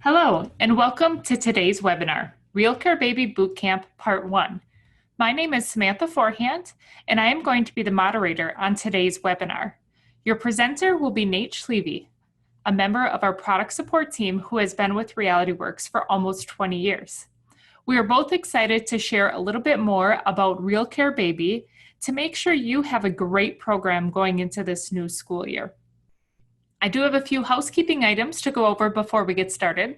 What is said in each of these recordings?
Hello, and welcome to today's webinar, RealCare Baby Bootcamp Part 1. My name is Samantha Forehand, and I am going to be the moderator on today's webinar. Your presenter will be Nate Schleve, a member of our product support team who has been with RealityWorks for almost 20 years. We are both excited to share a little bit more about RealCare Baby to make sure you have a great program going into this new school year. I do have a few housekeeping items to go over before we get started.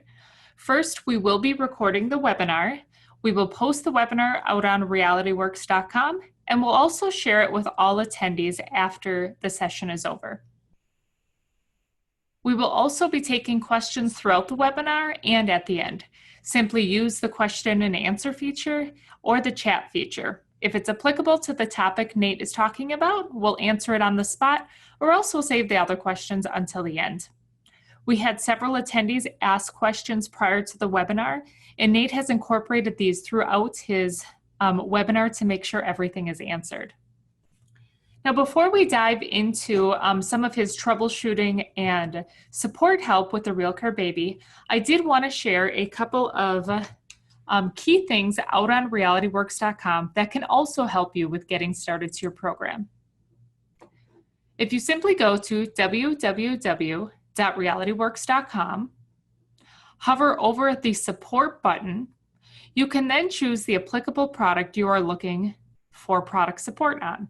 First, we will be recording the webinar. We will post the webinar out on realityworks.com, and we'll also share it with all attendees after the session is over. We will also be taking questions throughout the webinar and at the end. Simply use the question and answer feature or the chat feature. If it's applicable to the topic Nate is talking about, we'll answer it on the spot, or also save the other questions until the end. We had several attendees ask questions prior to the webinar, and Nate has incorporated these throughout his webinar to make sure everything is answered. Now, before we dive into some of his troubleshooting and support help with the RealCare Baby, I did want to share a couple of key things out on realityworks.com that can also help you with getting started to your program. If you simply go to www.realityworks.com, hover over the support button, you can then choose the applicable product you are looking for product support on.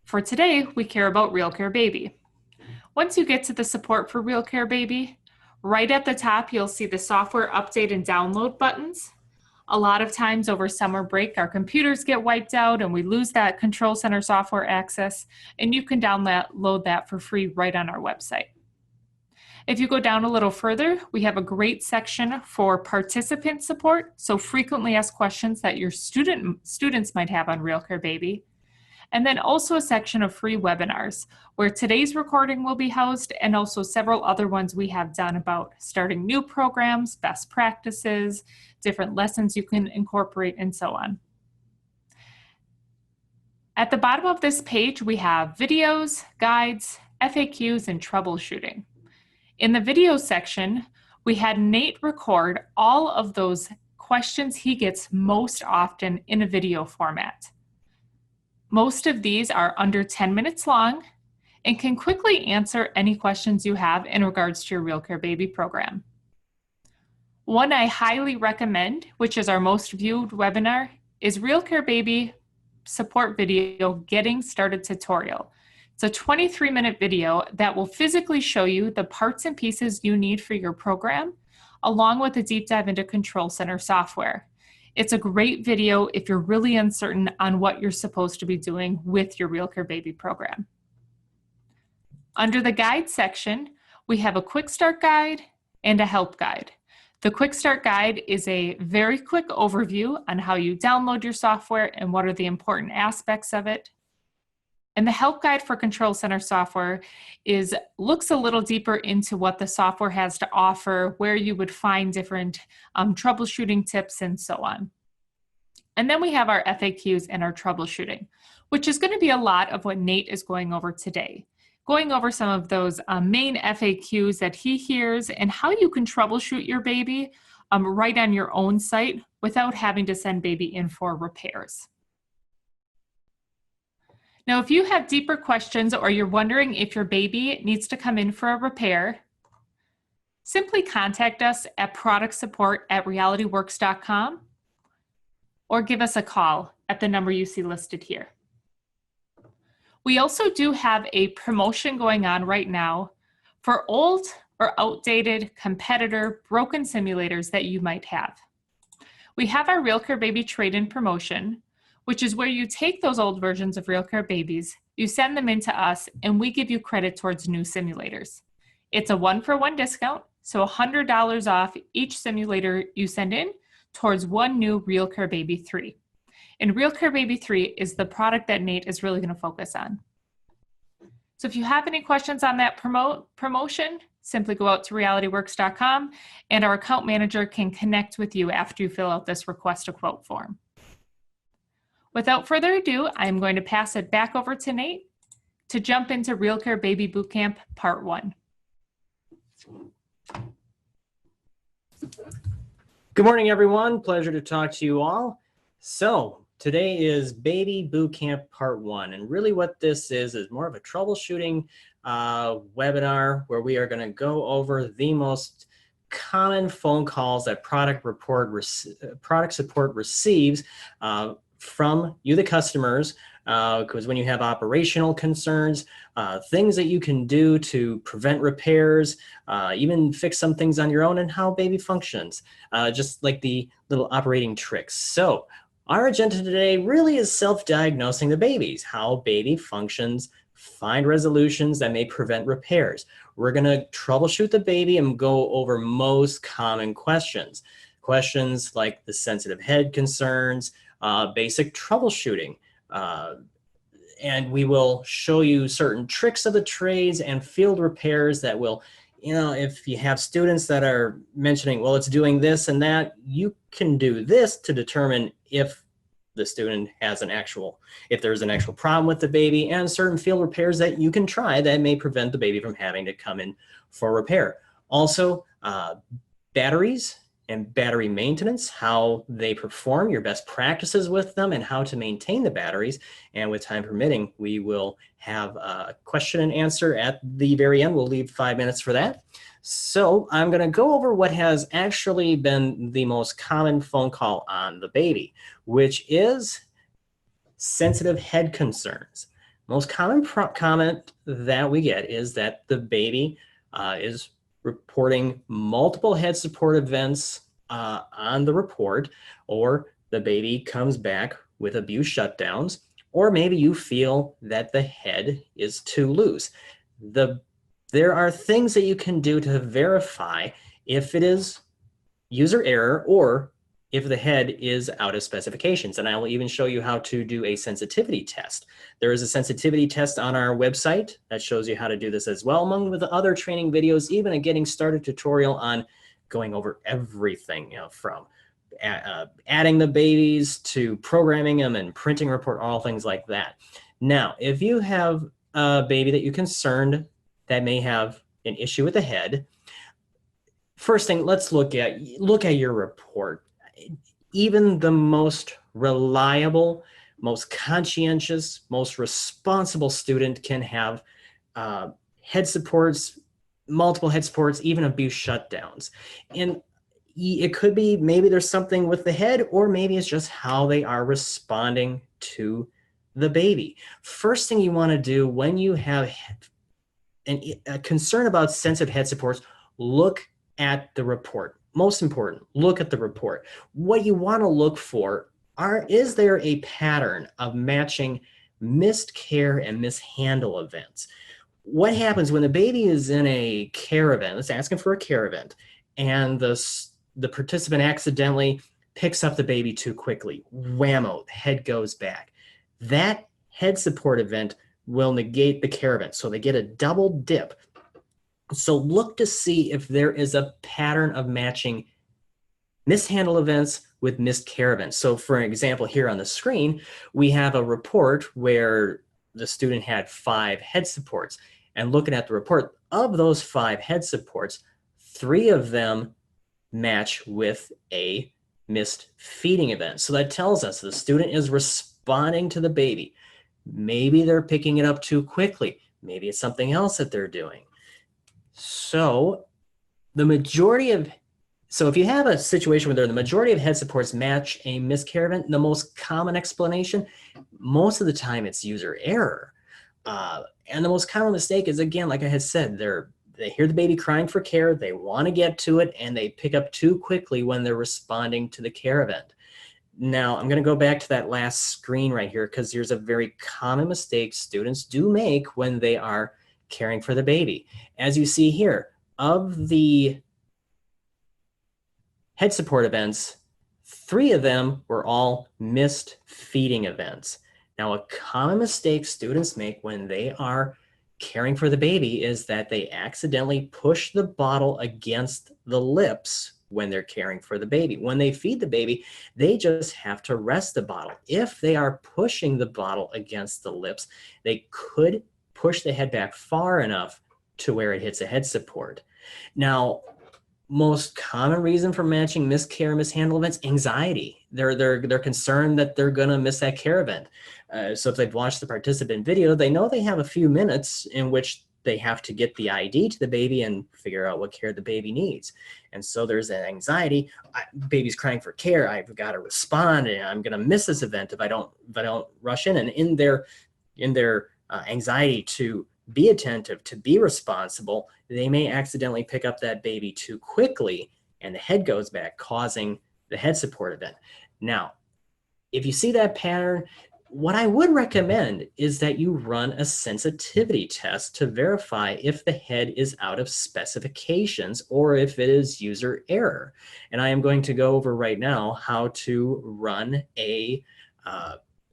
For today, we care about RealCare Baby. Once you get to the support for RealCare Baby, right at the top, you'll see the software update and download buttons. A lot of times over summer break, our computers get wiped out and we lose that control center software access, and you can download that for free right on our website. If you go down a little further, we have a great section for participant support, so frequently asked questions that your students might have on RealCare Baby. And then also a section of free webinars where today's recording will be housed, and also several other ones we have done about starting new programs, best practices, different lessons you can incorporate, and so on. At the bottom of this page, we have videos, guides, FAQs, and troubleshooting. In the video section, we had Nate record all of those questions he gets most often in a video format. Most of these are under 10 minutes long and can quickly answer any questions you have in regards to your RealCare Baby program. One I highly recommend, which is our most viewed webinar, is RealCare Baby support video Getting Started tutorial. It's a 23-minute video that will physically show you the parts and pieces you need for your program, along with a deep dive into Control Center software. It's a great video if you're really uncertain on what you're supposed to be doing with your RealCare Baby program. Under the guide section, we have a quick start guide and a help guide. The quick start guide is a very quick overview on how you download your software and what are the important aspects of it. And the help guide for Control Center software looks a little deeper into what the software has to offer, where you would find different troubleshooting tips, and so on. And then we have our FAQs and our troubleshooting, which is going to be a lot of what Nate is going over today. Going over some of those main FAQs that he hears and how you can troubleshoot your baby right on your own site without having to send baby in for repairs. Now, if you have deeper questions or you're wondering if your baby needs to come in for a repair, simply contact us at productsupport@realityworks.com or give us a call at the number you see listed here. We also do have a promotion going on right now for old or outdated competitor broken simulators that you might have. We have our RealCare Baby trade-in promotion, which is where you take those old versions of RealCare Babies, you send them in to us, and we give you credit towards new simulators. It's a 1-for-1 discount, so $100 off each simulator you send in towards one new RealCare Baby 3. And RealCare Baby 3 is the product that Nate is really going to focus on. So if you have any questions on that promotion, simply go out to realityworks.com, and our account manager can connect with you after you fill out this request a quote form. Without further ado, I'm going to pass it back over to Nate to jump into RealCare Baby Bootcamp Part 1. Good morning, everyone. Pleasure to talk to you all. So today is Baby Boot Camp Part 1. And really what this is more of a troubleshooting webinar where we are going to go over the most common phone calls that product support receives from you, the customers, because when you have operational concerns, things that you can do to prevent repairs, even fix some things on your own, and how Baby functions, just like the little operating tricks. So our agenda today really is self-diagnosing the babies, how Baby functions, find resolutions that may prevent repairs. We're going to troubleshoot the baby and go over most common questions. Questions like the sensitive head concerns, basic troubleshooting, and we will show you certain tricks of the trades and field repairs that will, if you have students that are mentioning, well, it's doing this and that, you can do this to determine if the student has if there's an actual problem with the baby, and certain field repairs that you can try that may prevent the baby from having to come in for repair. Also, batteries and battery maintenance, how they perform, your best practices with them, and how to maintain the batteries. And with time permitting, we will have a question and answer at the very end. We'll leave 5 minutes for that. So I'm going to go over what has actually been the most common phone call on the baby, which is sensitive head concerns. Most common comment that we get is that the baby is reporting multiple head support events on the report, or the baby comes back with abuse shutdowns, or maybe you feel that the head is too loose. There are things that you can do to verify if it is user error or if the head is out of specifications. And I will even show you how to do a sensitivity test. There is a sensitivity test on our website that shows you how to do this as well, along with other training videos, even a getting started tutorial on going over everything, from adding the babies to programming them and printing a report, all things like that. Now, if you have a baby that you're concerned that may have an issue with the head, first thing, let's look at your report. Even the most reliable, most conscientious, most responsible student can have head supports, multiple head supports, even abuse shutdowns. And it could be maybe there's something with the head, or maybe it's just how they are responding to the baby. First thing you want to do when you have a concern about sensitive head supports, look at the report. Most important, look at the report. What you want to look for is there a pattern of matching missed care and mishandle events? What happens when the baby is in a care event, let's ask him for a care event, and the participant accidentally picks up the baby too quickly, whammo, the head goes back. That head support event will negate the care event, so they get a double dip. So look to see if there is a pattern of matching mishandle events with missed care events. So for example, here on the screen, we have a report where the student had 5 head supports. And looking at the report, of those 5 head supports, 3 of them match with a missed feeding event. So that tells us the student is responding to the baby. Maybe they're picking it up too quickly. Maybe it's something else that they're doing. So if you have a situation where the majority of head supports match a missed care event, the most common explanation, most of the time it's user error. And the most common mistake is, again, like I had said, they hear the baby crying for care, they want to get to it, and they pick up too quickly when they're responding to the care event. Now, I'm going to go back to that last screen right here, because there's a very common mistake students do make when they are caring for the baby. As you see here, of the head support events, 3 of them were all missed feeding events. Now, a common mistake students make when they are caring for the baby is that they accidentally push the bottle against the lips when they're caring for the baby. When they feed the baby, they just have to rest the bottle. If they are pushing the bottle against the lips, they could push the head back far enough to where it hits a head support. Now, most common reason for matching miscare, mishandle events, anxiety. They're concerned that they're gonna miss that care event. So if they've watched the participant video, they know they have a few minutes in which they have to get the ID to the baby and figure out what care the baby needs. And so there's an anxiety. Baby's crying for care. I've got to respond, and I'm gonna miss this event if I don't rush in. And in their anxiety to be attentive, to be responsible, they may accidentally pick up that baby too quickly and the head goes back, causing the head support event. Now, if you see that pattern, what I would recommend is that you run a sensitivity test to verify if the head is out of specifications or if it is user error. And I am going to go over right now how to run a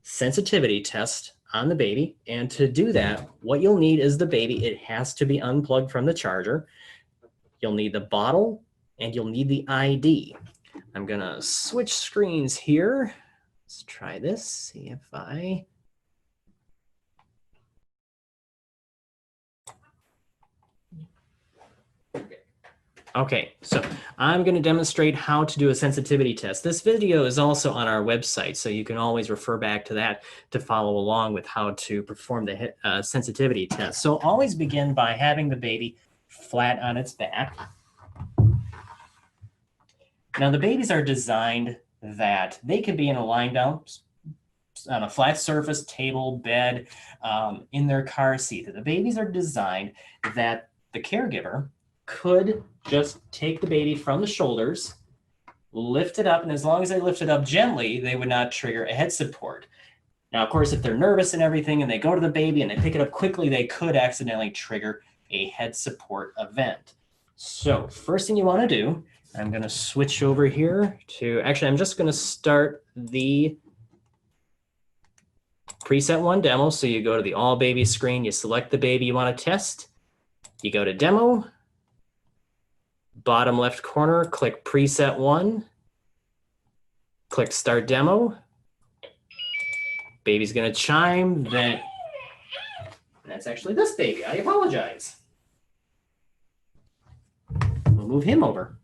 sensitivity test on the baby. And to do that, what you'll need is the baby. It has to be unplugged from the charger. You'll need the bottle and you'll need the ID. I'm gonna switch screens here. Let's try this, see if I... Okay, so I'm going to demonstrate how to do a sensitivity test. This video is also on our website, so you can always refer back to that to follow along with how to perform the sensitivity test. So always begin by having the baby flat on its back. Now the babies are designed that they can be in a lying down on a flat surface, table, bed, in their car seat. The babies are designed that the caregiver could just take the baby from the shoulders, lift it up, and as long as they lift it up gently, they would not trigger a head support. Now, of course, if they're nervous and everything and they go to the baby and they pick it up quickly, they could accidentally trigger a head support event. So first thing you want to do, I'm going to switch over here to, actually, I'm just going to start the preset one demo. So you go to the all baby screen, you select the baby you want to test, you go to demo, bottom left corner, click preset one, click start demo. Baby's gonna chime, then that's actually this baby. I apologize. We'll move him over.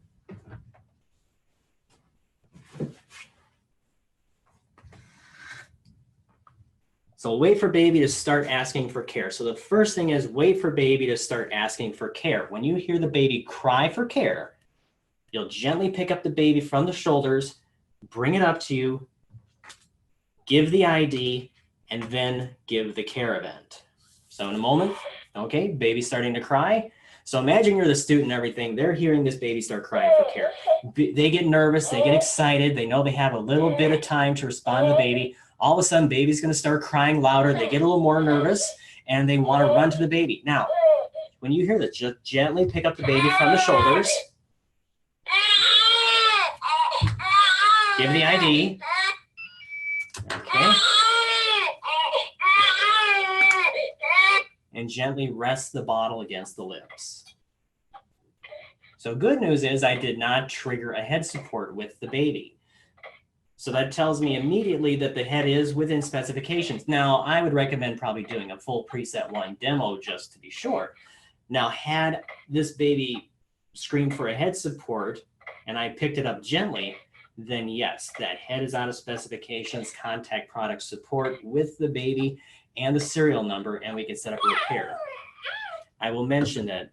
So wait for baby to start asking for care. So the first thing is wait for baby to start asking for care. When you hear the baby cry for care, you'll gently pick up the baby from the shoulders, bring it up to you, give the ID, and then give the care event. So in a moment, okay, baby's starting to cry. So imagine you're the student and everything. They're hearing this baby start crying for care. They get nervous, they get excited. They know they have a little bit of time to respond to the baby. All of a sudden, baby's gonna start crying louder. They get a little more nervous and they wanna run to the baby. Now, when you hear this, just gently pick up the baby from the shoulders. Give the ID. Okay. And gently rest the bottle against the lips. So good news is I did not trigger a head support with the baby. So that tells me immediately that the head is within specifications. Now, I would recommend probably doing a full preset one demo just to be sure. Now, had this baby screamed for a head support and I picked it up gently, then yes, that head is out of specifications, contact product support with the baby and the serial number, and we can set up a repair. I will mention that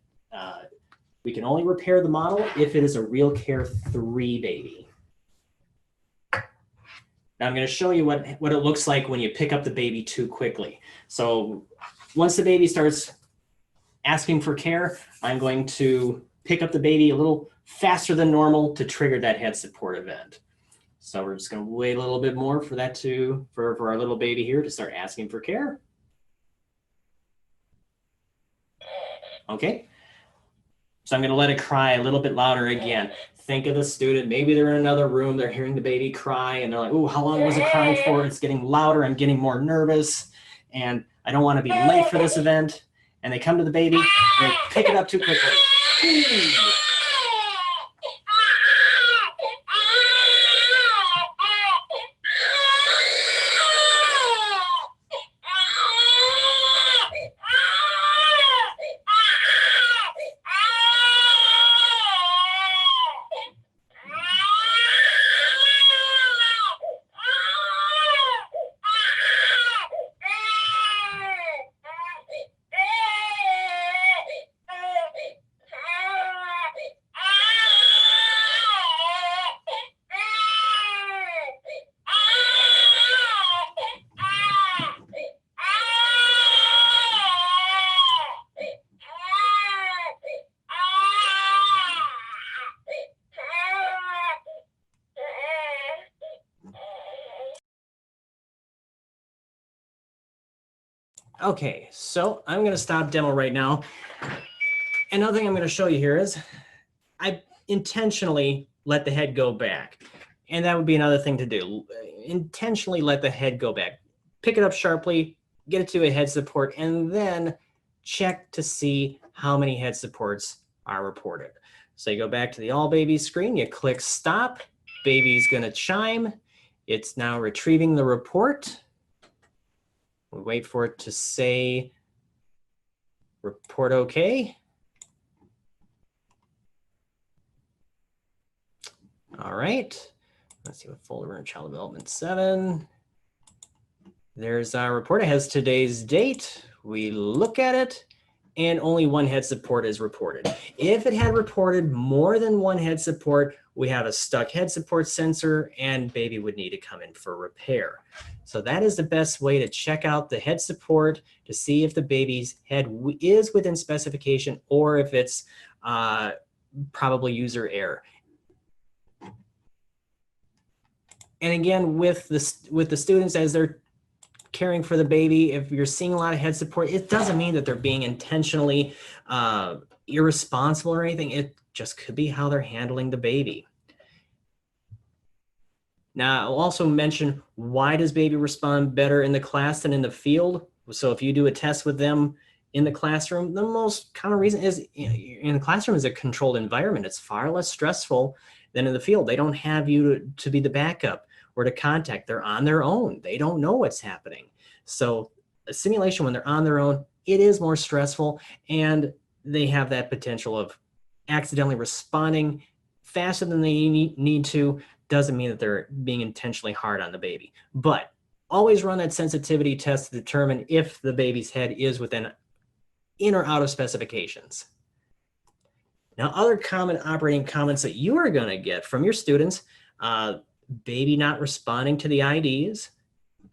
we can only repair the model if it is a RealCare 3 baby. Now I'm going to show you what it looks like when you pick up the baby too quickly. So once the baby starts asking for care, I'm going to pick up the baby a little faster than normal to trigger that head support event. So we're just going to wait a little bit more for that for our little baby here to start asking for care. Okay. So I'm going to let it cry a little bit louder again. Think of the student. Maybe they're in another room. They're hearing the baby cry and they're like, "Ooh, how long was it crying for? It's getting louder. I'm getting more nervous and I don't want to be late for this event." And they come to the baby and they pick it up too quickly. Okay, so I'm going to stop demo right now. Another thing I'm going to show you here is I intentionally let the head go back. And that would be another thing to do. Intentionally let the head go back. Pick it up sharply, get it to a head support, and then check to see how many head supports are reported. So you go back to the All Babies screen, you click stop, baby's going to chime. It's now retrieving the report. We wait for it to say report okay. All right, let's see what folder we're in, Child Development 7. There's our report. It has today's date. We look at it, and only one head support is reported. If it had reported more than one head support, we have a stuck head support sensor, and baby would need to come in for repair. So that is the best way to check out the head support to see if the baby's head is within specification or if it's probably user error. And again, with the students as they're caring for the baby, if you're seeing a lot of head support, it doesn't mean that they're being intentionally irresponsible or anything. It just could be how they're handling the baby. Now, I'll also mention, why does baby respond better in the class than in the field? So if you do a test with them in the classroom, the most common reason is in the classroom is a controlled environment. It's far less stressful than in the field. They don't have you to be the backup or to contact. They're on their own. They don't know what's happening. So a simulation, when they're on their own, it is more stressful, and they have that potential of accidentally responding faster than they need to. Doesn't mean that they're being intentionally hard on the baby. But always run that sensitivity test to determine if the baby's head is within in or out of specifications. Now, other common operating comments that you are going to get from your students, baby not responding to the IDs,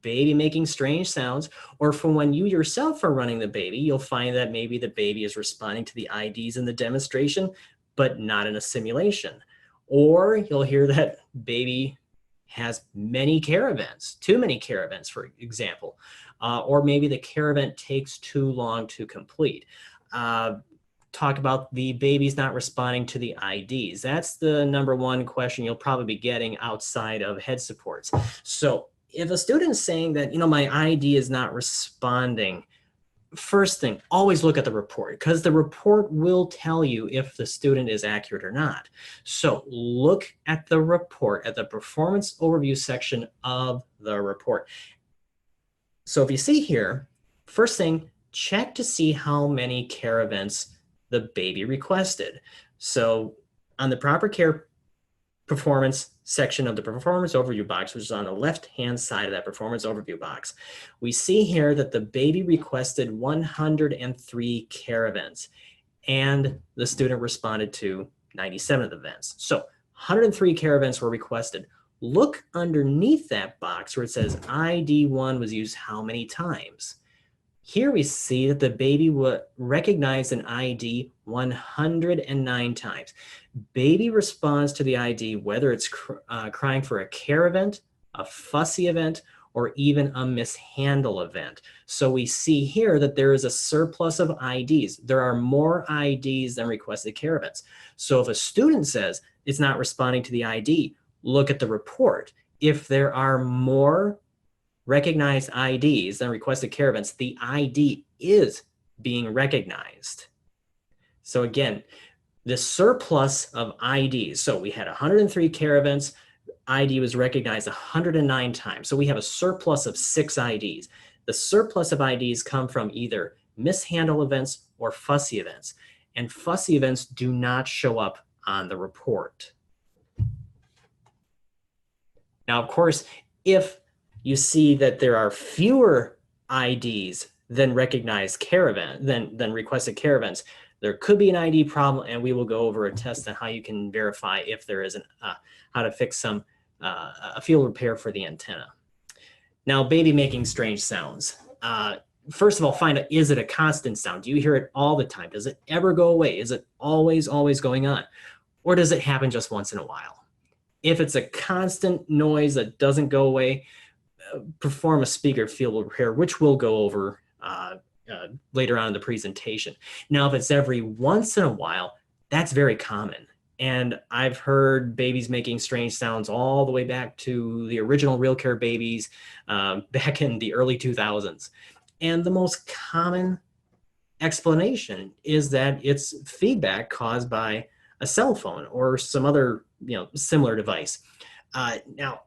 baby making strange sounds, or from when you yourself are running the baby, you'll find that maybe the baby is responding to the IDs in the demonstration, but not in a simulation. Or you'll hear that baby has many care events, too many care events, for example, or maybe the care event takes too long to complete. Talk about the baby's not responding to the IDs. That's the number one question you'll probably be getting outside of head supports. So if a student's saying that, my ID is not responding, first thing, always look at the report, because the report will tell you if the student is accurate or not. So look at the report, at the performance overview section of the report. So if you see here, first thing, check to see how many care events the baby requested. So on the proper care performance section of the performance overview box, which is on the left-hand side of that performance overview box, we see here that the baby requested 103 care events, and the student responded to 97 of the events. So 103 care events were requested. Look underneath that box where it says ID1 was used how many times. Here we see that the baby recognized an ID 109 times. Baby responds to the ID whether it's crying for a care event, a fussy event, or even a mishandle event. So we see here that there is a surplus of IDs. There are more IDs than requested care events. So if a student says it's not responding to the ID, look at the report. If there are more recognized IDs than requested care events, the ID is being recognized. So again, the surplus of IDs. So we had 103 care events. ID was recognized 109 times. So we have a surplus of 6 IDs. The surplus of IDs come from either mishandle events or fussy events. And fussy events do not show up on the report. Now, of course, if you see that there are fewer IDs than recognized care event, than requested care events, there could be an ID problem, and we will go over a test on how you can verify if there is how to fix a field repair for the antenna. Now, baby making strange sounds. First of all, find out, is it a constant sound? Do you hear it all the time? Does it ever go away? Is it always going on? Or does it happen just once in a while? If it's a constant noise that doesn't go away, perform a speaker field repair, which we'll go over later on in the presentation. Now, if it's every once in a while, that's very common. And I've heard babies making strange sounds all the way back to the original RealCare Babies back in the early 2000s. And the most common explanation is that it's feedback caused by a cell phone or some other similar device. Now,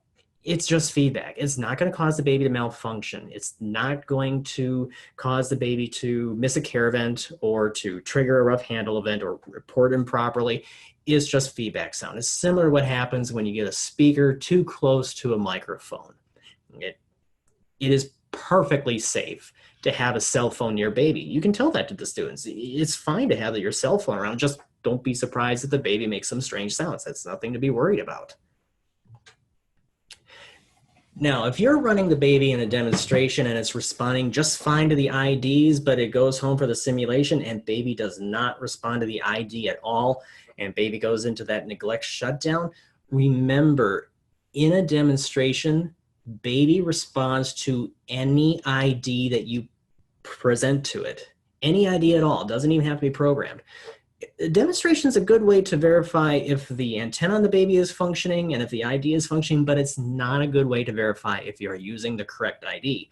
it's just feedback. It's not going to cause the baby to malfunction. It's not going to cause the baby to miss a care event or to trigger a rough handle event or report improperly. It's just feedback sound. It's similar to what happens when you get a speaker too close to a microphone. It is perfectly safe to have a cell phone near baby. You can tell that to the students. It's fine to have your cell phone around. Just don't be surprised if the baby makes some strange sounds. That's nothing to be worried about. Now, if you're running the baby in a demonstration and it's responding just fine to the IDs, but it goes home for the simulation and baby does not respond to the ID at all, and baby goes into that neglect shutdown, remember, in a demonstration, baby responds to any ID that you present to it. Any ID at all, doesn't even have to be programmed. Demonstration is a good way to verify if the antenna on the baby is functioning and if the ID is functioning, but it's not a good way to verify if you're using the correct ID.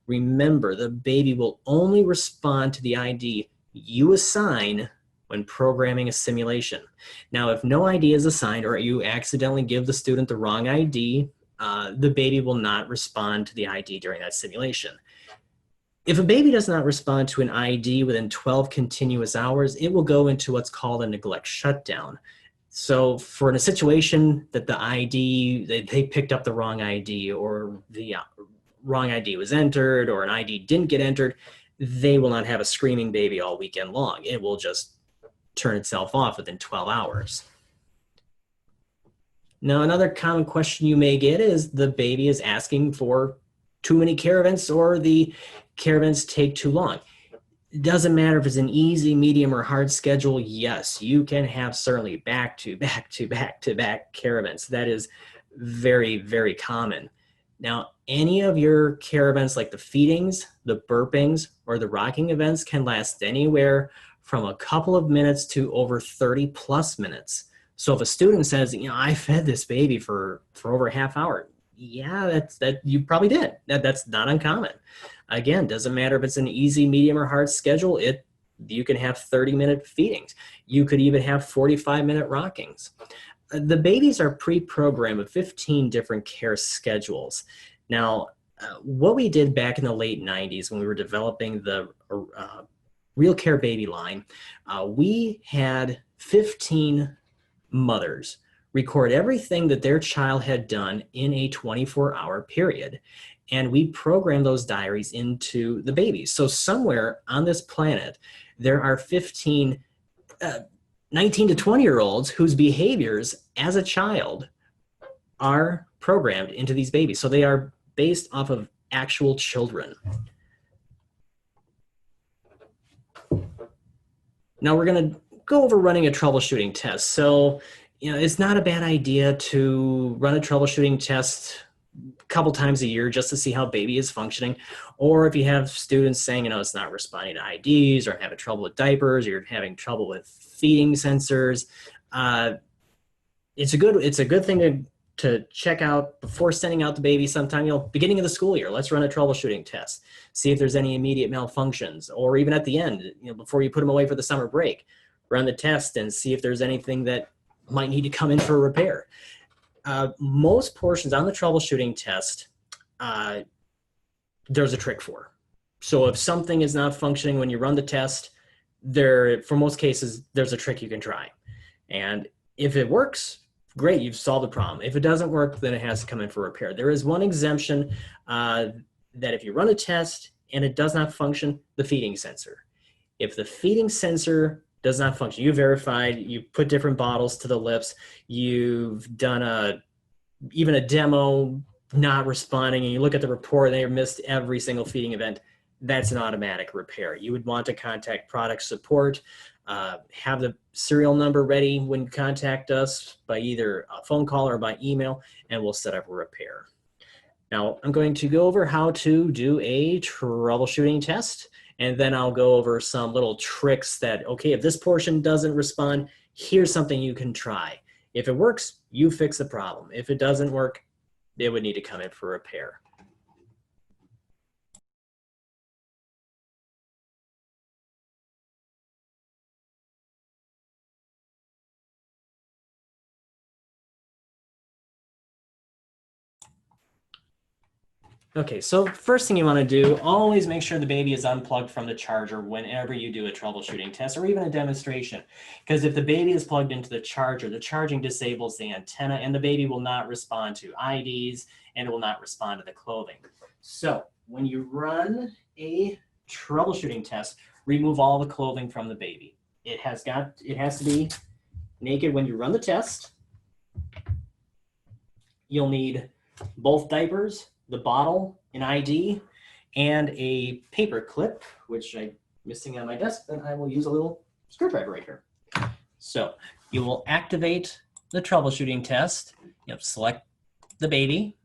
Remember, the baby will only respond to the ID you assign when programming a simulation. Now, if no ID is assigned or you accidentally give the student the wrong ID, the baby will not respond to the ID during that simulation. If a baby does not respond to an ID within 12 continuous hours, it will go into what's called a neglect shutdown. So for in a situation that the ID, they picked up the wrong ID or the wrong ID was entered or an ID didn't get entered, they will not have a screaming baby all weekend long. It will just turn itself off within 12 hours. Now, another common question you may get is the baby is asking for too many care events or the care events take too long. It doesn't matter if it's an easy, medium, or hard schedule. Yes, you can have certainly back-to-back care events. That is very, very common. Now, any of your care events like the feedings, the burpings, or the rocking events can last anywhere from a couple of minutes to over 30 plus minutes. So if a student says, I fed this baby for over a half hour, yeah, that you probably did. That's not uncommon. Again, doesn't matter if it's an easy, medium, or hard schedule. You can have 30-minute feedings. You could even have 45-minute rockings. The babies are pre-programmed with 15 different care schedules. Now, what we did back in the late 90s when we were developing the RealCare Baby line, we had 15 mothers record everything that their child had done in a 24-hour period. And we programmed those diaries into the babies. So somewhere on this planet, there are 15 19 to 20-year-olds whose behaviors as a child are programmed into these babies. So they are based off of actual children. Now we're going to go over running a troubleshooting test. So, it's not a bad idea to run a troubleshooting test a couple times a year just to see how baby is functioning. Or if you have students saying, it's not responding to IDs, or having trouble with diapers, or you're having trouble with feeding sensors, it's a good thing to check out before sending out the baby sometime, beginning of the school year. Let's run a troubleshooting test, see if there's any immediate malfunctions, or even at the end, before you put them away for the summer break, run the test and see if there's anything that might need to come in for repair. Most portions on the troubleshooting test, there's a trick for. So if something is not functioning when you run the test, for most cases, there's a trick you can try. And if it works, great, you've solved the problem. If it doesn't work, then it has to come in for repair. There is one exemption that if you run a test and it does not function, the feeding sensor. If the feeding sensor does not function, you verified, you put different bottles to the lips, you've done even a demo not responding, and you look at the report and they missed every single feeding event, that's an automatic repair. You would want to contact product support, have the serial number ready when you contact us by either a phone call or by email, and we'll set up a repair. Now I'm going to go over how to do a troubleshooting test, and then I'll go over some little tricks that, okay, if this portion doesn't respond, here's something you can try. If it works, you fix the problem. If it doesn't work, it would need to come in for repair. Okay, so first thing you want to do, always make sure the baby is unplugged from the charger whenever you do a troubleshooting test or even a demonstration. Because if the baby is plugged into the charger, the charging disables the antenna and the baby will not respond to IDs and it will not respond to the clothing. So when you run a troubleshooting test, remove all the clothing from the baby. It has to be naked when you run the test. You'll need both diapers, the bottle, an ID, and a paper clip, which I'm missing on my desk. Then I will use a little screwdriver right here. So you will activate the troubleshooting test. You'll select the baby.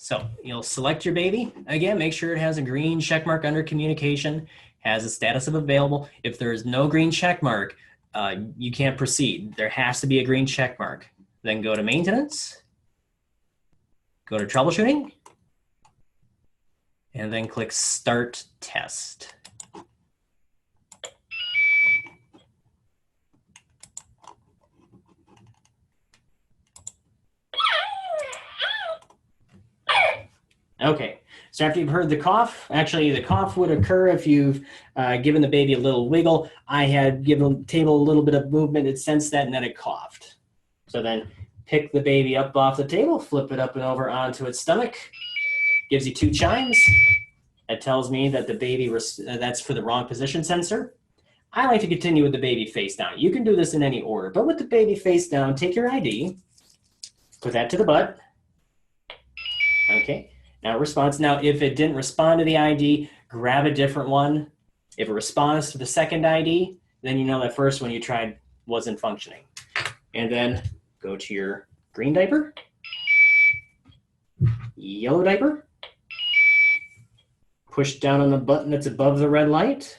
So you'll select your baby. Again, make sure it has a green check mark under communication, has a status of available. If there is no green check mark, you can't proceed. There has to be a green check mark. Then go to maintenance, go to troubleshooting, and then click start test. Okay, so after you've heard the cough, actually the cough would occur if you've given the baby a little wiggle. I had given the table a little bit of movement, it sensed that, and then it coughed. So then pick the baby up off the table, flip it up and over onto its stomach. Gives you 2 chimes. That tells me that the baby, that's for the wrong position sensor. I like to continue with the baby face down. You can do this in any order, but with the baby face down, take your ID, put that to the butt. Okay. Now it responds. Now, if it didn't respond to the ID, grab a different one. If it responds to the second ID, then you know that first one you tried wasn't functioning. And then go to your green diaper, yellow diaper, push down on the button that's above the red light.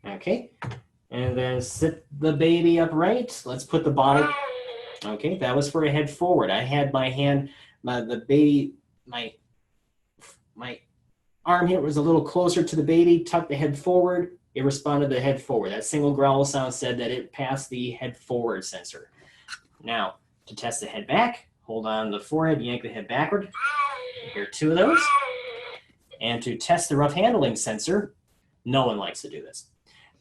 Okay. And then sit the baby upright. Let's put the bottle. Okay, that was for a head forward. I had my hand, my arm here was a little closer to the baby, tucked the head forward. It responded to the head forward. That single growl sound said that it passed the head forward sensor. Now, to test the head back, hold on the forehead, yank the head backward. Here are 2 of those. And to test the rough handling sensor, no one likes to do this.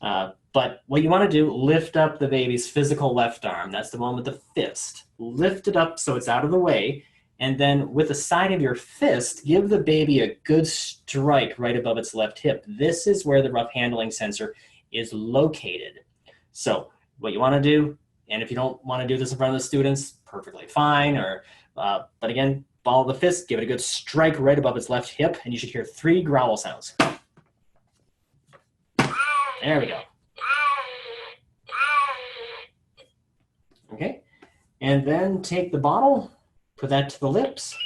But what you want to do, lift up the baby's physical left arm. That's the one with the fist. Lift it up so it's out of the way. And then with the side of your fist, give the baby a good strike right above its left hip. This is where the rough handling sensor is located. So what you want to do, and if you don't want to do this in front of the students, perfectly fine. But again, ball the fist, give it a good strike right above its left hip, and you should hear 3 growl sounds. There we go. Okay, and then take the bottle, put that to the lips.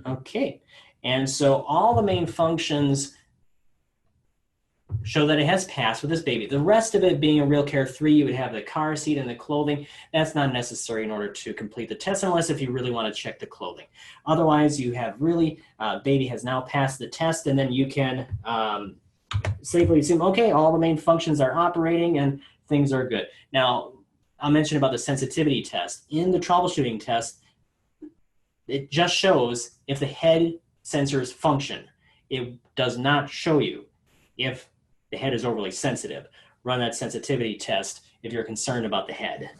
Okay, and so all the main functions show that it has passed with this baby. The rest of it being a RealCare 3, you would have the car seat and the clothing. That's not necessary in order to complete the test unless if you really want to check the clothing. Otherwise, you have really, baby has now passed the test, and then you can safely assume, okay, all the main functions are operating and things are good. Now, I'll mention about the sensitivity test. In the troubleshooting test, it just shows if the head sensors function. It does not show you if the head is overly sensitive. Run that sensitivity test if you're concerned about the head.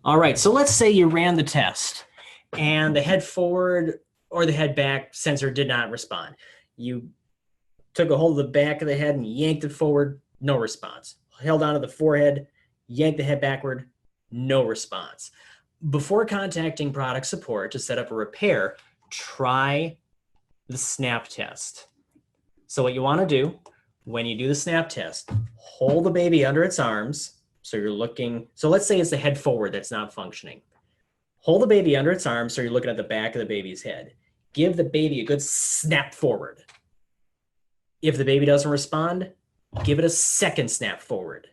All right, so let's say you ran the test and the head forward or the head back sensor did not respond. You took a hold of the back of the head and yanked it forward, no response. Held onto the forehead, yanked the head backward, no response. Before contacting product support to set up a repair, try the snap test. So what you want to do when you do the snap test, hold the baby under its arms. So you're looking, so let's say it's the head forward that's not functioning. Hold the baby under its arms so you're looking at the back of the baby's head. Give the baby a good snap forward. If the baby doesn't respond, give it a second snap forward.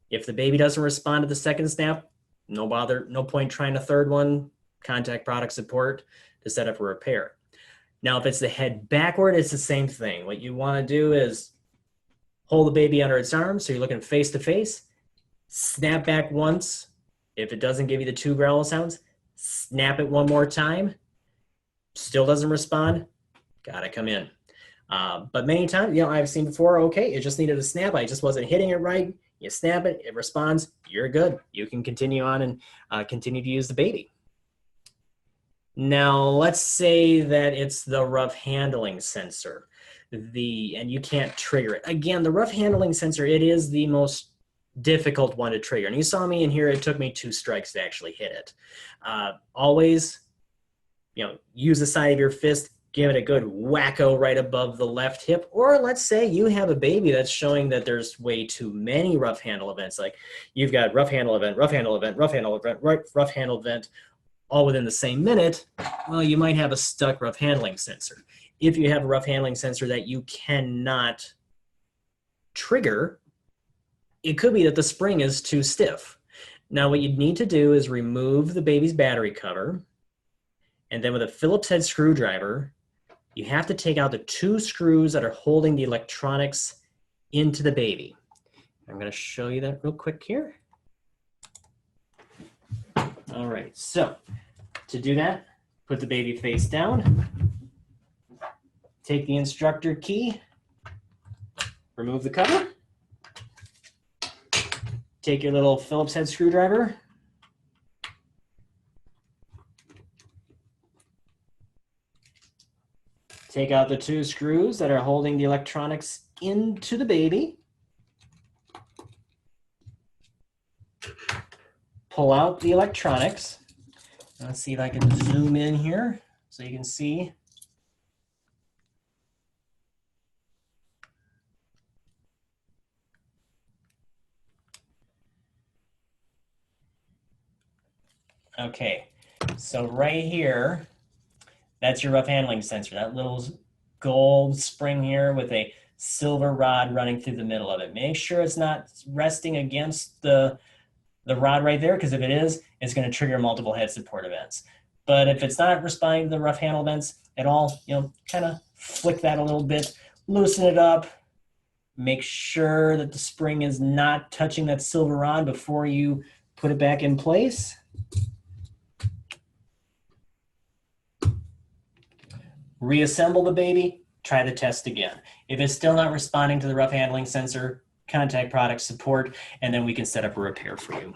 If the baby doesn't respond to the second snap, no bother, no point trying a third one. Contact product support to set up a repair. Now, if it's the head backward, it's the same thing. What you want to do is hold the baby under its arms so you're looking face to face. Snap back once. If it doesn't give you the 2 growl sounds, snap it one more time. Still doesn't respond, gotta come in. But many times, I've seen before, okay, it just needed a snap. I just wasn't hitting it right. You snap it, it responds, you're good. You can continue on and continue to use the baby. Now, let's say that it's the rough handling sensor, and you can't trigger it. Again, the rough handling sensor, it is the most difficult one to trigger. And you saw me in here, it took me 2 strikes to actually hit it. Always, use the side of your fist, give it a good wacko right above the left hip. Or let's say you have a baby that's showing that there's way too many rough handle events. Like you've got rough handle event, rough handle event, rough handle event, rough handle event, all within the same minute. Well, you might have a stuck rough handling sensor. If you have a rough handling sensor that you cannot trigger, it could be that the spring is too stiff. Now, what you'd need to do is remove the baby's battery cover, and then with a Phillips head screwdriver, you have to take out the 2 screws that are holding the electronics into the baby. I'm going to show you that real quick here. All right, so to do that, put the baby face down, take the instructor key, remove the cover, take your little Phillips head screwdriver, take out the 2 screws that are holding the electronics into the baby, pull out the electronics. Let's see if I can zoom in here so you can see. Okay, so right here, that's your rough handling sensor, that little gold spring here with a silver rod running through the middle of it. Make sure it's not resting against the rod right there, because if it is, it's going to trigger multiple head support events. But if it's not responding to the rough handle events at all, kind of flick that a little bit, loosen it up, make sure that the spring is not touching that silver rod before you put it back in place. Reassemble the baby, try the test again. If it's still not responding to the rough handling sensor, contact product support, and then we can set up a repair for you.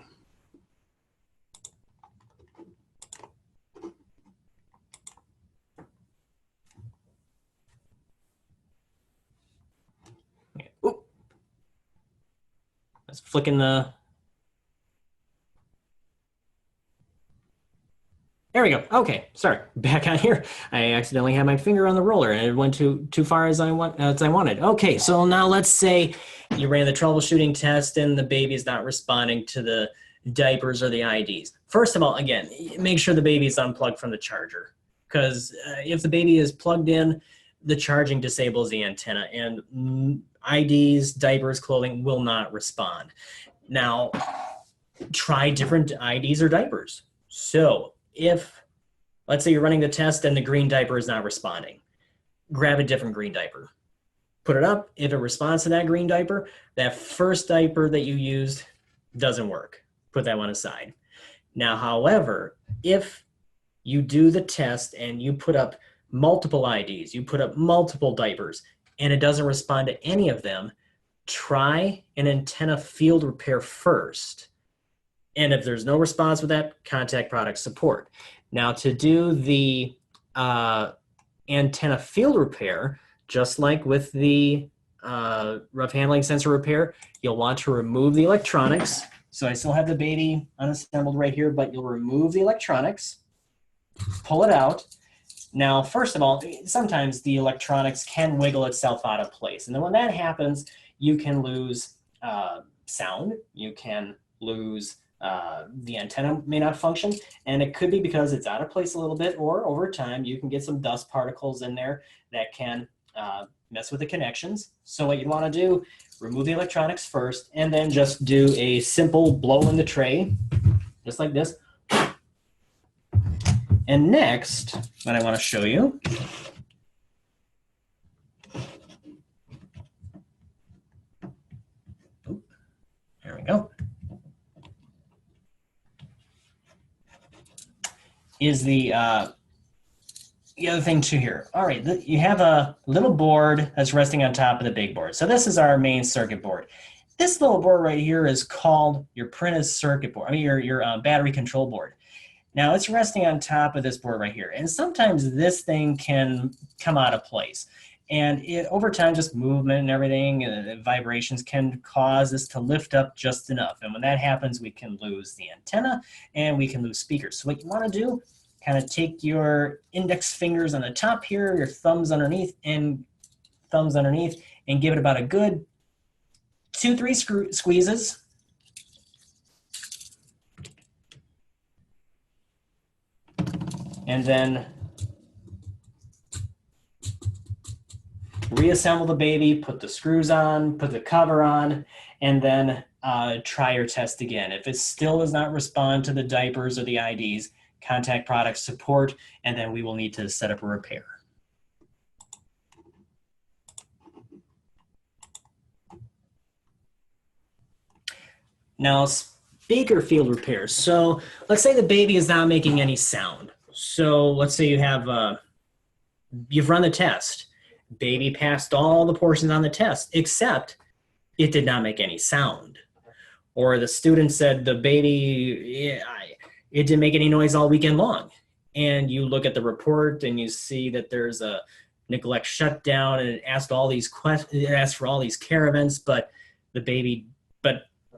Ooh. That's flicking the... There we go. Okay, sorry. Back on here. I accidentally had my finger on the roller and it went too far as I wanted. Okay, so now let's say you ran the troubleshooting test and the baby's not responding to the diapers or the IDs. First of all, again, make sure the baby is unplugged from the charger, because if the baby is plugged in, the charging disables the antenna, and IDs, diapers, clothing will not respond. Now, try different IDs or diapers. So if, let's say you're running the test and the green diaper is not responding, grab a different green diaper. Put it up. If it responds to that green diaper, that first diaper that you used doesn't work. Put that one aside. Now, however, if you do the test and you put up multiple IDs, you put up multiple diapers, and it doesn't respond to any of them, try an antenna field repair first. And if there's no response with that, contact product support. Now to do the antenna field repair, just like with the rough handling sensor repair, you'll want to remove the electronics. So I still have the baby unassembled right here, but you'll remove the electronics, pull it out. Now, first of all, sometimes the electronics can wiggle itself out of place. And then when that happens, you can lose sound, you can lose the antenna may not function, and it could be because it's out of place a little bit, or over time you can get some dust particles in there that can mess with the connections. So what you want to do, remove the electronics first, and then just do a simple blow in the tray, just like this. And next, what I want to show you there we go, is the other thing too here. All right, you have a little board that's resting on top of the big board. So this is our main circuit board. This little board right here is called your printed circuit board. I mean your battery control board. Now it's resting on top of this board right here. And sometimes this thing can come out of place. And over time, just movement and everything, vibrations can cause this to lift up just enough. And when that happens, we can lose the antenna and we can lose speakers. So what you want to do, kind of take your index fingers on the top here, your thumbs underneath, and give it about a good 2-3 squeezes. And then reassemble the baby, put the screws on, put the cover on, and then try your test again. If it still does not respond to the diapers or the IDs, contact product support, and then we will need to set up a repair. Now, speaker field repairs. So let's say the baby is not making any sound. So let's say you have, you've run the test. Baby passed all the portions on the test, except it did not make any sound. Or the student said the baby, it didn't make any noise all weekend long. And you look at the report and you see that there's a neglect shutdown, and it asked all these questions, it asked for all these care events, but the baby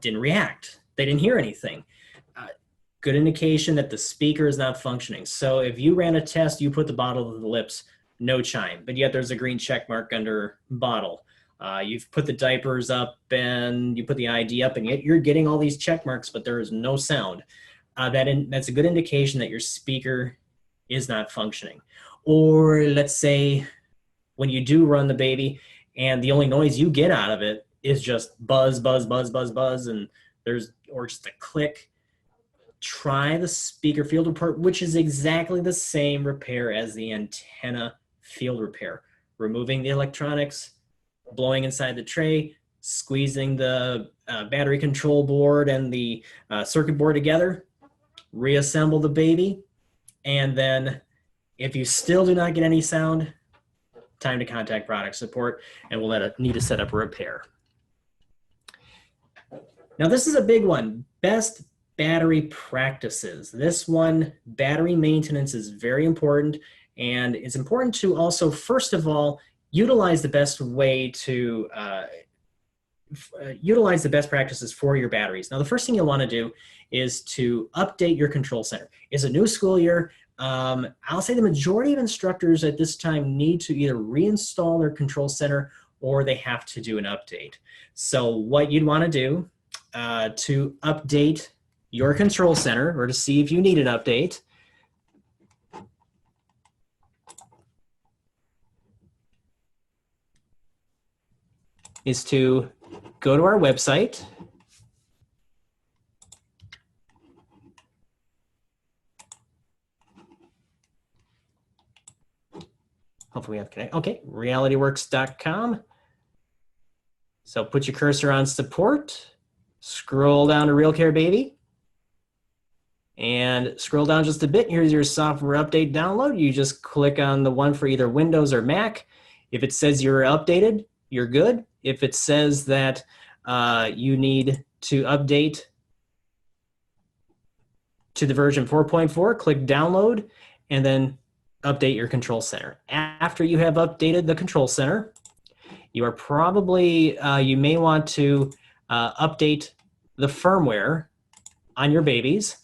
didn't react. They didn't hear anything. Good indication that the speaker is not functioning. So if you ran a test, you put the bottle to the lips, no chime, but yet there's a green check mark under bottle. You've put the diapers up and you put the ID up, and yet you're getting all these check marks, but there is no sound. That's a good indication that your speaker is not functioning. Or let's say when you do run the baby and the only noise you get out of it is just buzz, buzz, buzz, buzz, buzz, and or just a click. Try the speaker field repair, which is exactly the same repair as the antenna field repair. Removing the electronics, blowing inside the tray, squeezing the battery control board and the circuit board together, reassemble the baby, and then if you still do not get any sound, time to contact product support, and we'll need to set up a repair. Now this is a big one, best battery practices. This one, battery maintenance, is very important, and it's important to also, first of all, utilize the best way to utilize the best practices for your batteries. Now the first thing you'll want to do is to update your control center. It's a new school year. I'll say the majority of instructors at this time need to either reinstall their control center or they have to do an update. So what you'd want to do to update your control center, or to see if you need an update, is to go to our website. Hopefully we have connect. Okay, realityworks.com. So put your cursor on support, scroll down to RealCare Baby, and scroll down just a bit. Here's your software update download. You just click on the one for either Windows or Mac. If it says you're updated, you're good. If it says that you need to update to the version 4.4, click download, and then update your control center. After you have updated the control center, you are probably, you may want to update the firmware on your babies.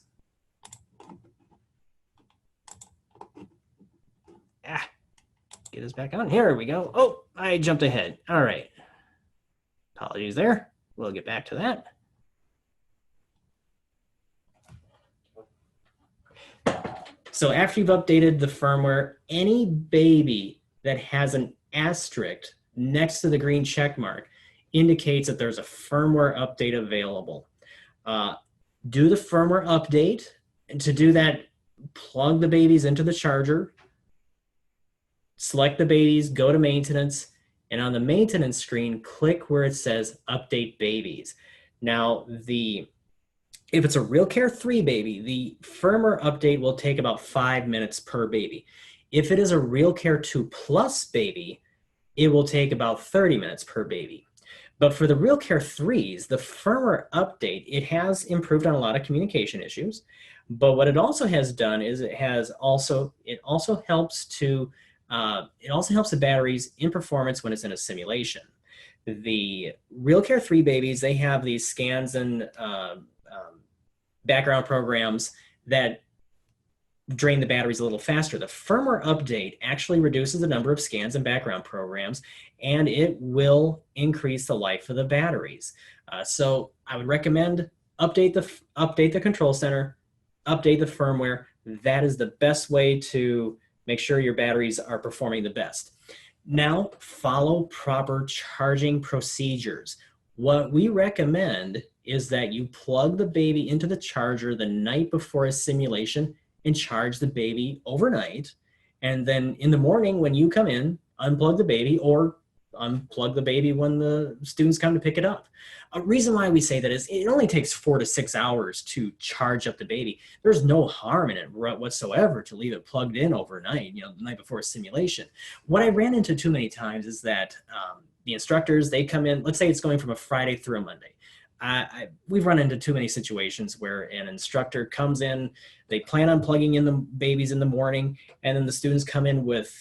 Get this back on. Here we go. Oh, I jumped ahead. All right. Apologies there. We'll get back to that. So after you've updated the firmware, any baby that has an asterisk next to the green check mark indicates that there's a firmware update available. Do the firmware update. And to do that, plug the babies into the charger, select the babies, go to maintenance, and on the maintenance screen, click where it says update babies. Now, if it's a RealCare 3 baby, the firmware update will take about 5 minutes per baby. If it is a RealCare 2 Plus baby, it will take about 30 minutes per baby. But for the RealCare 3s, the firmware update, it has improved on a lot of communication issues. But what it also has done is it also helps the batteries in performance when it's in a simulation. The RealCare 3 babies, they have these scans and background programs that drain the batteries a little faster. The firmware update actually reduces the number of scans and background programs, and it will increase the life of the batteries. So I would recommend update the control center, update the firmware. That is the best way to make sure your batteries are performing the best. Now, follow proper charging procedures. What we recommend is that you plug the baby into the charger the night before a simulation and charge the baby overnight. And then in the morning when you come in, unplug the baby or unplug the baby when the students come to pick it up. A reason why we say that is it only takes 4 to 6 hours to charge up the baby. There's no harm in it whatsoever to leave it plugged in overnight, the night before a simulation. What I ran into too many times is that the instructors, they come in, let's say it's going from a Friday through a Monday. We've run into too many situations where an instructor comes in, they plan on plugging in the babies in the morning, and then the students come in with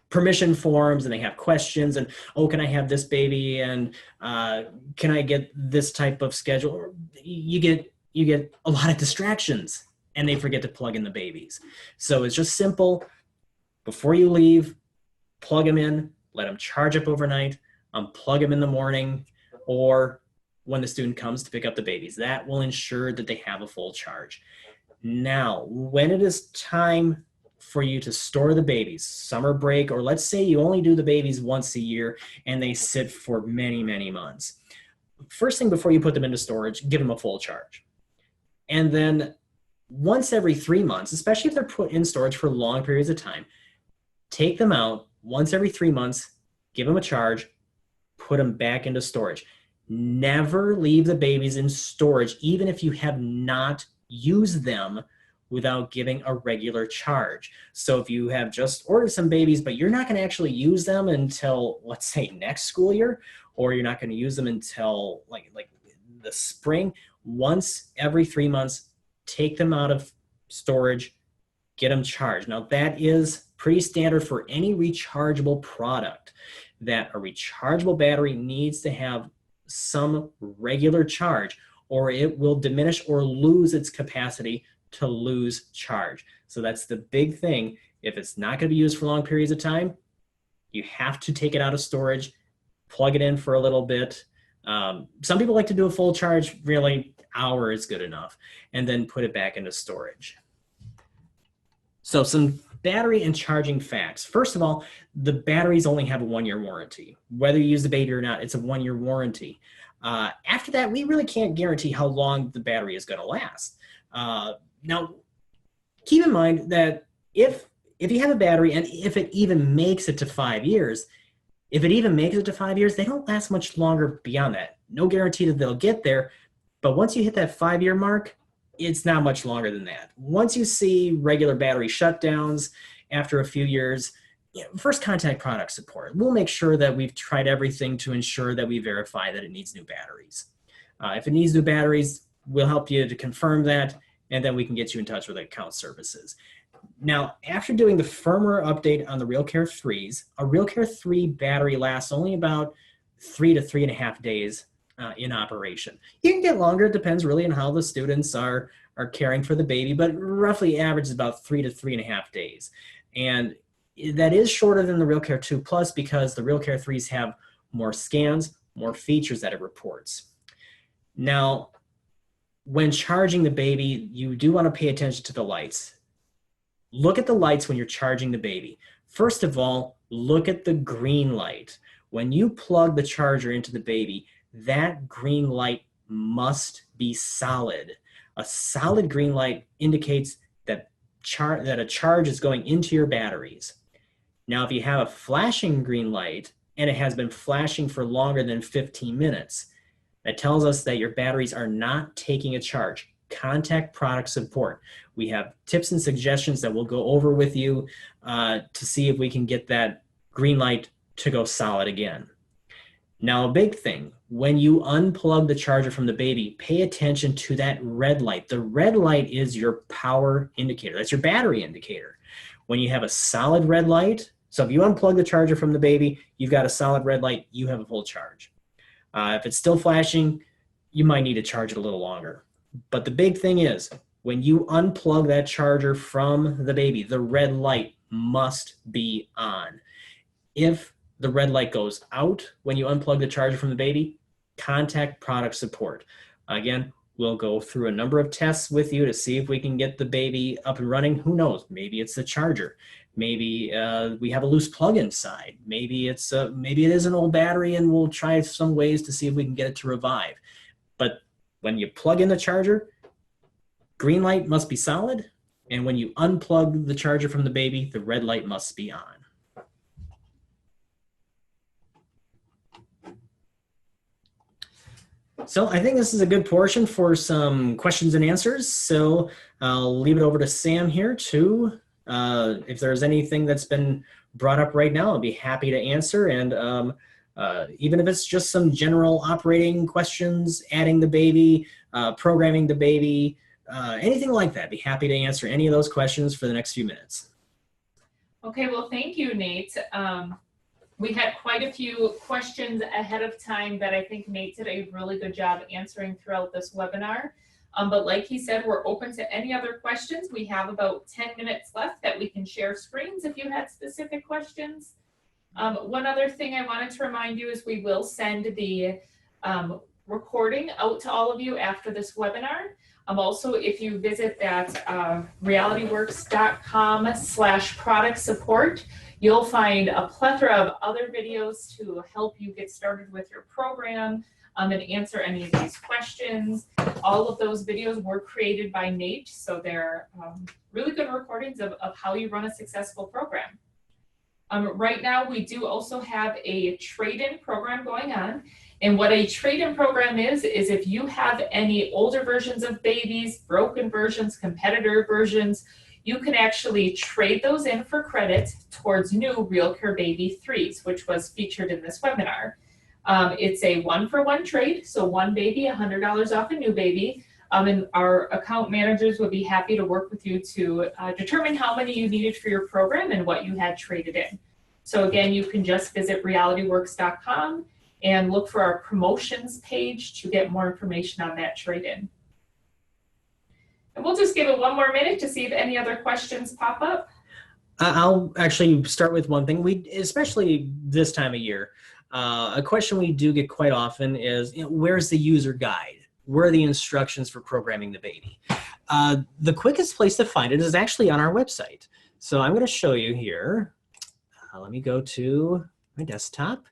permission forms and they have questions and, oh, can I have this baby? And can I get this type of schedule? You get a lot of distractions and they forget to plug in the babies. So it's just simple. Before you leave, plug them in, let them charge up overnight, unplug them in the morning, or when the student comes to pick up the babies. That will ensure that they have a full charge. Now, when it is time for you to store the babies, summer break, or let's say you only do the babies once a year and they sit for many, many months. First thing before you put them into storage, give them a full charge. And then once every 3 months, especially if they're put in storage for long periods of time, take them out once every 3 months, give them a charge, put them back into storage. Never leave the babies in storage, even if you have not used them, without giving a regular charge. So if you have just ordered some babies, but you're not going to actually use them until, let's say, next school year, or you're not going to use them until like the spring, once every 3 months, take them out of storage, get them charged. Now that is pretty standard for any rechargeable product, that a rechargeable battery needs to have some regular charge, or it will diminish or lose its capacity to lose charge. So that's the big thing. If it's not going to be used for long periods of time, you have to take it out of storage, plug it in for a little bit. Some people like to do a full charge, really, hour is good enough, and then put it back into storage. So some battery and charging facts. First of all, the batteries only have a 1-year warranty. Whether you use the baby or not, it's a 1-year warranty. After that, we really can't guarantee how long the battery is going to last. Now, keep in mind that if you have a battery and if it even makes it to 5 years, if it even makes it to 5 years, they don't last much longer beyond that. No guarantee that they'll get there, but once you hit that 5-year mark, it's not much longer than that. Once you see regular battery shutdowns after a few years, first contact product support. We'll make sure that we've tried everything to ensure that we verify that it needs new batteries. If it needs new batteries, we'll help you to confirm that, and then we can get you in touch with account services. Now, after doing the firmware update on the RealCare 3s, a RealCare 3 battery lasts only about 3 to 3.5 days in operation. You can get longer, it depends really on how the students are caring for the baby, but roughly average is about 3 to 3.5 days. And that is shorter than the RealCare 2 Plus because the RealCare 3s have more scans, more features that it reports. Now, when charging the baby, you do want to pay attention to the lights. Look at the lights when you're charging the baby. First of all, look at the green light. When you plug the charger into the baby, that green light must be solid. A solid green light indicates that a charge is going into your batteries. Now, if you have a flashing green light and it has been flashing for longer than 15 minutes, that tells us that your batteries are not taking a charge. Contact product support. We have tips and suggestions that we'll go over with you to see if we can get that green light to go solid again. Now, a big thing, when you unplug the charger from the baby, pay attention to that red light. The red light is your power indicator. That's your battery indicator. When you have a solid red light, so if you unplug the charger from the baby, you've got a solid red light, you have a full charge. If it's still flashing, you might need to charge it a little longer. But the big thing is, when you unplug that charger from the baby, the red light must be on. If the red light goes out when you unplug the charger from the baby, contact product support. Again, we'll go through a number of tests with you to see if we can get the baby up and running. Who knows? Maybe it's the charger. Maybe we have a loose plug inside. Maybe it is an old battery, and we'll try some ways to see if we can get it to revive. But when you plug in the charger, green light must be solid, and when you unplug the charger from the baby, the red light must be on. So I think this is a good portion for some questions and answers. So I'll leave it over to Sam here to, if there's anything that's been brought up right now, I'll be happy to answer. And even if it's just some general operating questions, adding the baby, programming the baby, anything like that, be happy to answer any of those questions for the next few minutes. Okay, well, thank you, Nate. We had quite a few questions ahead of time that I think Nate did a really good job answering throughout this webinar. But like he said, we're open to any other questions. We have about 10 minutes left that we can share screens if you had specific questions. One other thing I wanted to remind you is we will send the recording out to all of you after this webinar. Also, if you visit that realityworks.com/product support, you'll find a plethora of other videos to help you get started with your program and answer any of these questions. All of those videos were created by Nate, so they're really good recordings of how you run a successful program. Right now, we do also have a trade-in program going on. And what a trade-in program is if you have any older versions of babies, broken versions, competitor versions, you can actually trade those in for credit towards new RealCare Baby 3s, which was featured in this webinar. It's a one-for-one trade, so one baby, $100 off a new baby. And our account managers would be happy to work with you to determine how many you needed for your program and what you had traded in. So again, you can just visit realityworks.com and look for our promotions page to get more information on that trade-in. And we'll just give it one more minute to see if any other questions pop up. I'll actually start with one thing. Especially this time of year, a question we do get quite often is, where's the user guide? Where are the instructions for programming the baby? The quickest place to find it is actually on our website. So I'm going to show you here. Let me go to my desktop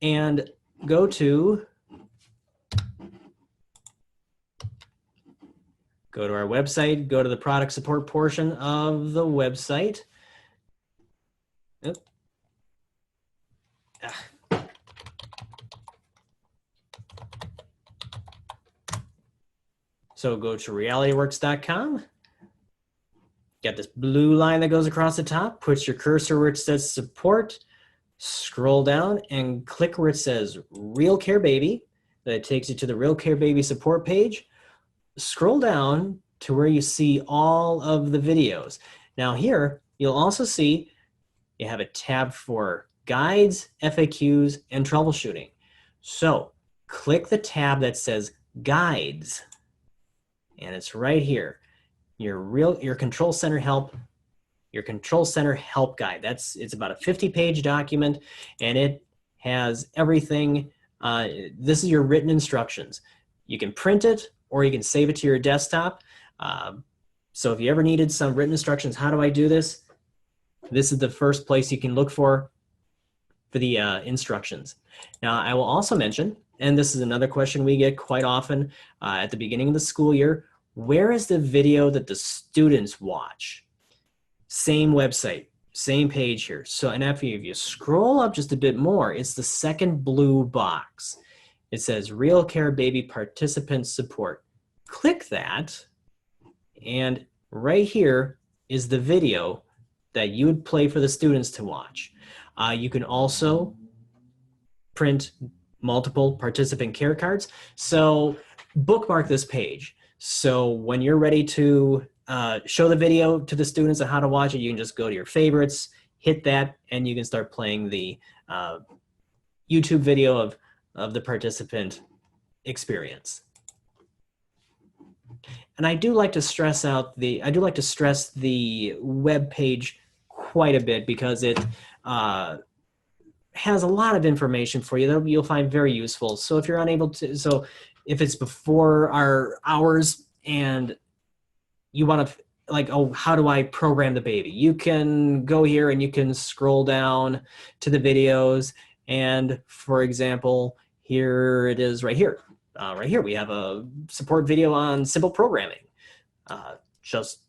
and go to our website, go to the product support portion of the website. So go to realityworks.com. Got this blue line that goes across the top. Put your cursor where it says support. Scroll down and click where it says RealCare Baby. that takes you to the RealCare Baby support page. Scroll down to where you see all of the videos. Now here, you'll also see you have a tab for guides, FAQs, and troubleshooting. So click the tab that says guides, and it's right here. Your Control Center help, your Control Center help guide. It's about a 50-page document, and it has everything. This is your written instructions. You can print it or you can save it to your desktop. So if you ever needed some written instructions, how do I do this? This is the first place you can look for the instructions. Now, I will also mention, and this is another question we get quite often at the beginning of the school year, where is the video that the students watch? Same website, same page here. So, and if you scroll up just a bit more, it's the second blue box. It says RealCare Baby Participant Support. Click that, and right here is the video that you would play for the students to watch. You can also print multiple participant care cards. So bookmark this page. So when you're ready to show the video to the students on how to watch it, you can just go to your favorites, hit that, and you can start playing the YouTube video of the participant experience. And I do like to stress the web page quite a bit because it has a lot of information for you that you'll find very useful. So if you're unable to, so if it's before our hours and you want to, like, oh, how do I program the baby? You can go here and you can scroll down to the videos. And for example, here it is right here. Right here, we have a support video on simple programming. Just,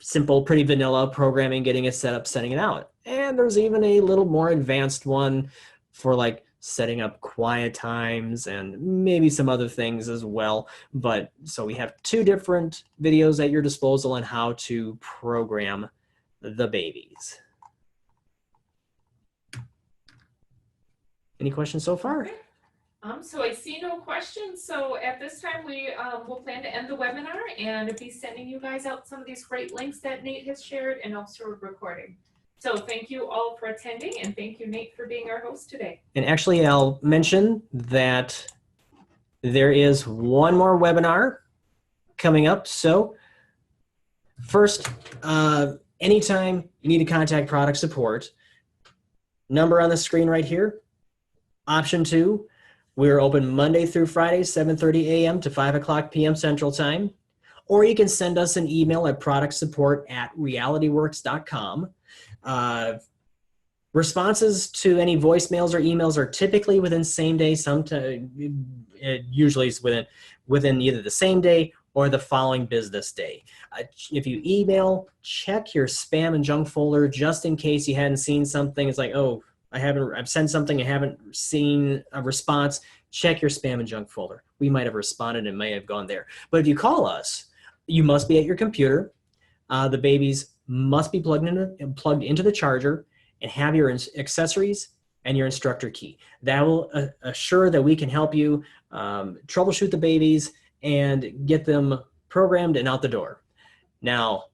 simple, pretty vanilla programming, getting it set up, setting it out. And there's even a little more advanced one for like setting up quiet times and maybe some other things as well. But so we have two different videos at your disposal on how to program the babies. Any questions so far? Okay. So I see no questions. So at this time, we will plan to end the webinar and be sending you guys out some of these great links that Nate has shared and also a recording. So thank you all for attending, and thank you, Nate, for being our host today. And actually, I'll mention that there is one more webinar coming up. So first, anytime you need to contact product support, number on the screen right here. Option 2, we're open Monday through Friday, 7:30 a.m. to 5 p.m. Central Time. Or you can send us an email at productsupport@realityworks.com. Responses to any voicemails or emails are typically within same day. Sometimes it usually is within either the same day or the following business day. If you email, check your spam and junk folder just in case you hadn't seen something. It's like, oh, I've sent something, I haven't seen a response. Check your spam and junk folder. We might have responded and may have gone there. But if you call us, you must be at your computer. The babies must be plugged into the charger and have your accessories and your instructor key. That will assure that we can help you troubleshoot the babies and get them programmed and out the door. Now,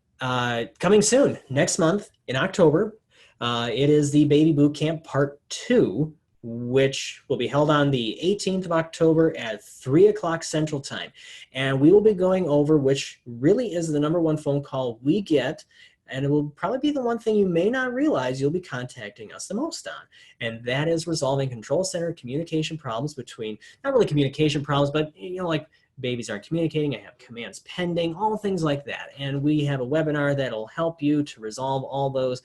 coming soon, next month in October, it is the Baby Boot Camp Part 2, which will be held on the 18th of October at 3 o'clock Central Time. And we will be going over, which really is the #1 phone call we get, and it will probably be the one thing you may not realize you'll be contacting us the most on. And that is resolving control center communication problems between, not really communication problems, but like babies aren't communicating, I have commands pending, all things like that. And we have a webinar that'll help you to resolve all those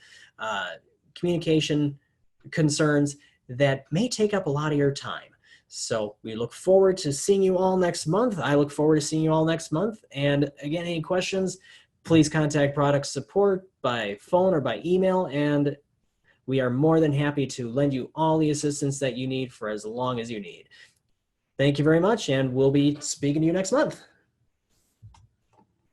communication concerns that may take up a lot of your time. So we look forward to seeing you all next month. I look forward to seeing you all next month. And again, any questions, please contact product support by phone or by email, and we are more than happy to lend you all the assistance that you need for as long as you need. Thank you very much, and we'll be speaking to you next month.